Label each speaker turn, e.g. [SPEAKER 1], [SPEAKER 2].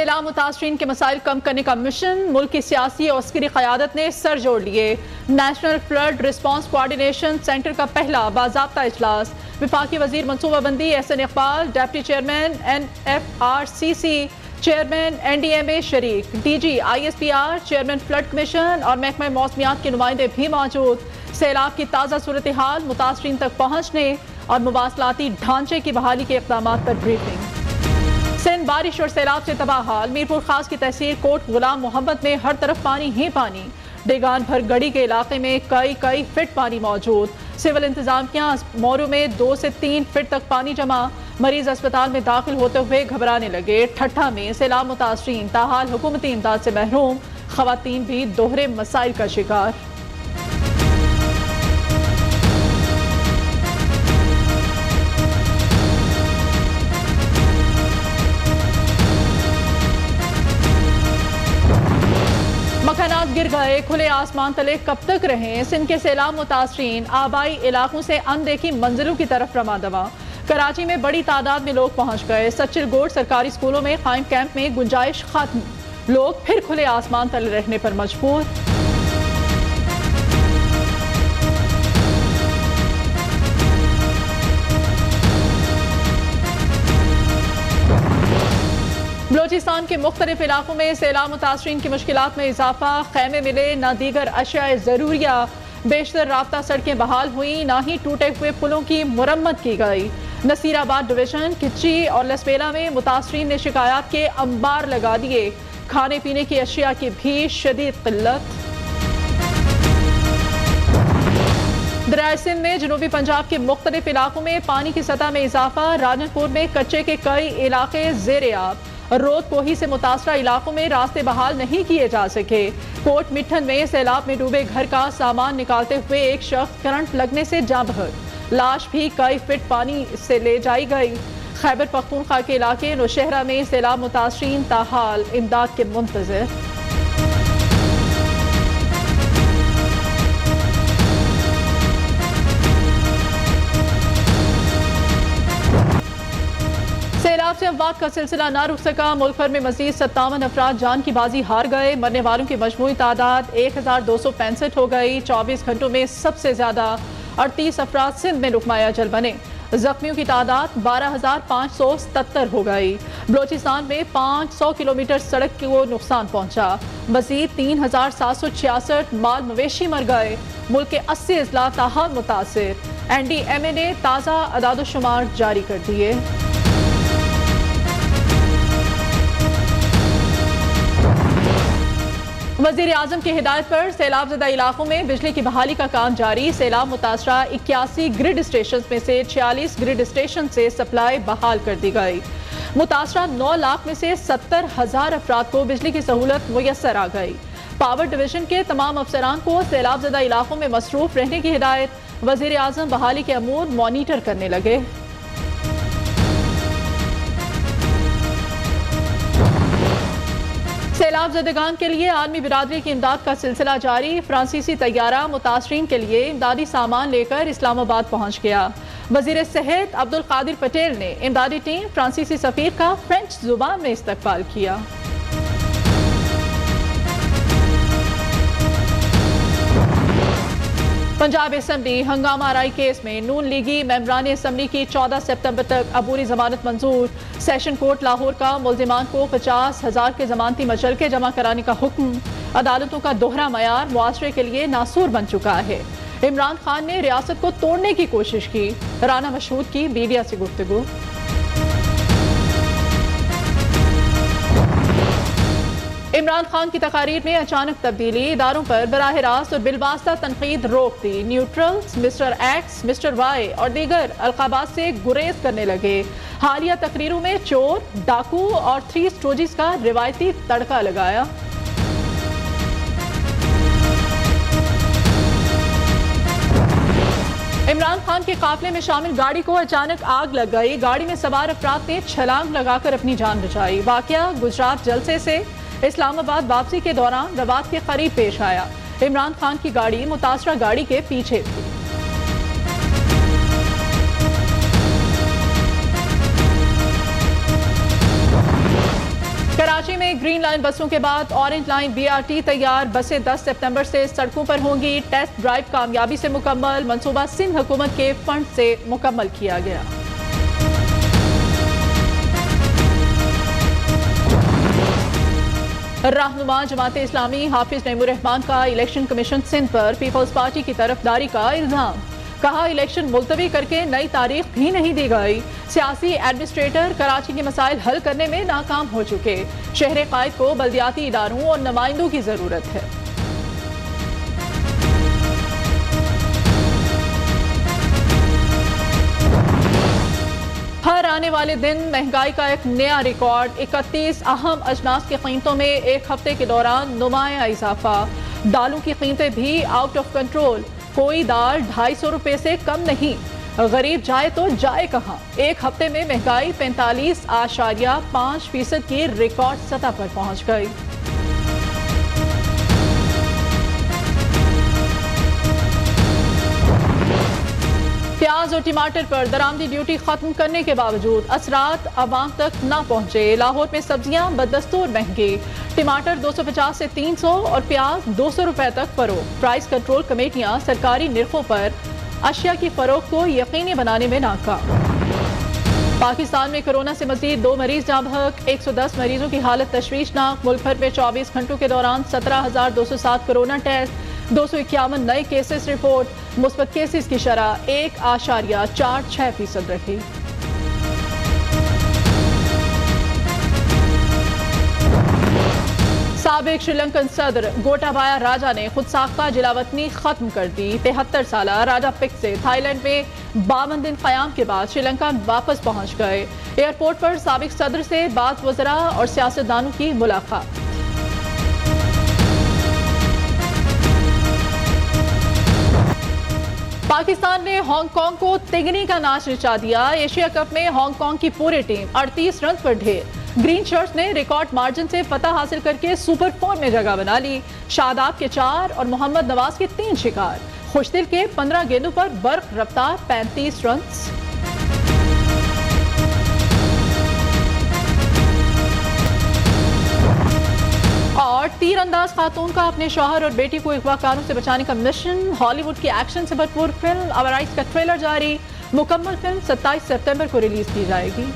[SPEAKER 1] सैलाब मुतासरीन के मसाइल कम करने का मिशन, मुल्क की सियासी और अस्करी क़यादत ने सर जोड़ लिए। National flood response coordination centre का पहला बाज़ाब्ता इजलास। वफाकी वजीर मनसूबाबंदी Ahsan Iqbal, deputy chairman NFRCC, chairman NDMA शरीक, DG ISPR, chairman flood commission और महकमा मौसमियात के नुमाइंदे भी मौजूद। सैलाब की ताज़ा सूरत हाल, मुतासरीन तक पहुँचने और मुवासलाती ढांचे की बहाली के इक़दामात पर ब्रीफिंग। सिंध बारिश और सैलाब से तबाह हाल। मीरपुर खास की तहसील कोट गुलाम मोहम्मद में हर तरफ पानी ही पानी। डेगान भर गड़ी के इलाके में कई फिट पानी मौजूद। सिविल इंतजामिया मोरू में 2 से 3 फिट तक पानी जमा। मरीज अस्पताल में दाखिल होते हुए घबराने लगे। ठट्ठा में सैलाब मुतासरीन ताहाल हुकूमती इमदाद से महरूम। खवातीन भी दोहरे मसाइल का शिकार। मकानात गिर गए, खुले आसमान तले कब तक रहें। सिंध के सैलाब मुतासरीन आबाई इलाकों से अनदेखी मंजिलों की तरफ रवाना। कराची में बड़ी तादाद में लोग पहुंच गए। सचिल गोड सरकारी स्कूलों में कायम कैंप में गुंजाइश खत्म। लोग फिर खुले आसमान तले रहने पर मजबूर। बलोचिस्तान के मुख्तलिफ इलाकों में सैलाब मुतासरीन की मुश्किलात में इजाफा। खैमे मिले, न दीगर अशियाए ज़रूरिया। बेशतर राब्ता सड़कें बहाल हुई, ना ही टूटे हुए पुलों की मुरम्मत की गई। नसीराबाद डिवीजन, किच्ची और लसबेला में मुतासरीन ने शिकायत के अंबार लगा दिए। खाने पीने की अशिया की भी शदीद किल्लत। दरियाए सिंध में जनूबी पंजाब के मुख्तलिफ इलाकों में पानी की सतह में इजाफा। राजनपुर में कच्चे के कई इलाके ज़ेर-ए-आब। रोद कोही से मुतासरा इलाकों में रास्ते बहाल नहीं किए जा सके। कोट मिठन में सैलाब में डूबे घर का सामान निकालते हुए एक शख्स करंट लगने से जाँ बहक। लाश भी कई फिट पानी से ले जाई गई। खैबर पख्तूनख्वा के इलाके नौशहरा में सैलाब मुतासरीन ताहाल इमदाद के मुंतज़िर। सैलाब से अमवात का सिलसिला न रुक सका। मुल्क भर में मजीद 57 अफराद जान की बाजी हार गए। मरने वालों की मजमूई तादाद 1265 हो गई। 24 घंटों में सबसे ज्यादा 38 अफराद सिंध में लुकमाया जल बने। जख्मियों की तादाद 12,577 हो गई। बलोचिस्तान में 500 किलोमीटर सड़क को नुकसान पहुंचा। मजीद 3,766 माल मवेशी मर गए। मुल्क के 80 अजला ताहाल मुतासिर। NDMA ने ताज़ा अदादोशुमार जारी कर दिए। वज़ीर आज़म की हिदायत पर सैलाब ज़दा इलाकों में बिजली की बहाली का काम जारी। सैलाब मुतासरा 81 ग्रिड स्टेशन में से 46 ग्रिड स्टेशन से सप्लाई बहाल कर दी गई। मुतासरा 9 लाख में से 70,000 अफराद को बिजली की सहूलत मुयस्सर आ गई। पावर डिवीजन के तमाम अफसरान को सैलाब ज़दा इलाकों में मसरूफ रहने की हिदायत। वज़ीर आज़म बहाली के अमूर मॉनिटर करने लगे। सैलाब ज़दगान के लिए आलमी बिरादरी की इमदाद का सिलसिला जारी। फ्रांसीसी तैयारा मुतासरीन के लिए इमदादी सामान लेकर इस्लामाबाद पहुंच गया। वज़ीर सेहत अब्दुल कादिर पटेल ने इमदादी टीम फ्रांसीसी सफीर का फ्रेंच जुबान में इस्तकबाल किया। पंजाब असेंबली हंगामा आराई केस में नून लीगी मेंबरान असम्बली की 14 सितंबर तक अबूरी जमानत मंजूर। सेशन कोर्ट लाहौर का मुल्जिमान को 50,000 के जमानती मचलके जमा कराने का हुक्म। अदालतों का दोहरा मयार मुआशरे के लिए नासूर बन चुका है। इमरान खान ने रियासत को तोड़ने की कोशिश की। राना मशहूद की मीडिया से गुफ्तगू। इमरान खान की तकारीर में अचानक तब्दीली। इदारों पर बराह रास्त और बिलवास्ता तनकीद रोक दी। Neutrals, mister X, mister Y और दीगर अलकाबात से गुरेज करने लगे। हालिया तकरीरों में चोर, डाकू और 3 स्टोरीज का रिवायती तड़का लगाया। इमरान खान के काफिले में शामिल गाड़ी को अचानक आग लग गई। गाड़ी में सवार अफराद ने छलांग लगाकर अपनी जान बचाई। वाकया गुजरात जलसे से इस्लामाबाद वापसी के दौरान रवात के करीब पेश आया। इमरान खान की गाड़ी मुतासरा गाड़ी के पीछे थी। कराची में ग्रीन लाइन बसों के बाद ऑरेंज लाइन BRT तैयार। बसें 10 सितंबर से सड़कों पर होंगी। टेस्ट ड्राइव कामयाबी से मुकम्मल। मंसूबा सिंध हुकूमत के फंड से मुकम्मल किया गया। रहनुमा जमात इस्लामी हाफिज नईमुर रहमान का इलेक्शन कमीशन सिंध पर पीपल्स पार्टी की तरफदारी का इल्जाम। कहा इलेक्शन मुलतवी करके नई तारीख भी नहीं दी गई। सियासी एडमिनिस्ट्रेटर कराची के मसाइल हल करने में नाकाम हो चुके। शहर कायद को बल्दियाती इदारों और नुमाइंदों की जरूरत है। हर आने वाले दिन महंगाई का एक नया रिकॉर्ड। 31 अहम अजनास की कीमतों में एक हफ्ते के दौरान नुमाया इजाफा। दालों की कीमतें भी आउट ऑफ कंट्रोल। कोई दाल 250 रुपए से कम नहीं। गरीब जाए तो जाए कहां। एक हफ्ते में महंगाई 45.5% की रिकॉर्ड सतह पर पहुंच गई। प्याज और टमाटर पर दरामदी ड्यूटी खत्म करने के बावजूद असरात अवाम तक न पहुंचे। लाहौर में सब्जियां बदस्तूर महंगी। टमाटर 250 से 300 और प्याज 200 रुपए तक फरोख्त। प्राइस कंट्रोल कमेटियां सरकारी निर्खों पर अशिया की फरोख्त को यकीनी बनाने में नाकाम। पाकिस्तान में कोरोना से मजीद 2 मरीज जाँ बहक। 110 मरीजों की हालत तशवीशनाक। मुल्क भर में 24 घंटों के दौरान 17,207 कोरोना टेस्ट। 251 नए केसेस रिपोर्ट। मुस्बत केसेस की शरह 1.46% रही। साबिक श्रीलंकन सदर गोटाबाया राजा ने खुद साख्ता जिलावतनी खत्म कर दी। 73 साल राजा पिक्से थाईलैंड में 52 दिन क़याम के बाद श्रीलंका वापस पहुंच गए। एयरपोर्ट पर साबिक सदर से बाद वज़रा और सियासतदानों की मुलाकात। पाकिस्तान ने हांगकांग को तिगनी का नाच नचा दिया। एशिया कप में हांगकांग की पूरी टीम 38 रन पर ढेर। ग्रीन शर्ट्स ने रिकॉर्ड मार्जिन से फतह हासिल करके सुपर 4 में जगह बना ली। शादाब के 4 और मोहम्मद नवाज के 3 शिकार। खुशदिल के 15 गेंदों पर बर्क रफ्तार 35 रन। और तीरंदाज खातून का अपने शौहर और बेटी को अगवाकारों से बचाने का मिशन। हॉलीवुड की एक्शन से भरपूर फिल्म अवर आइज का ट्रेलर जारी। मुकम्मल फिल्म 27 सितंबर को रिलीज की जाएगी।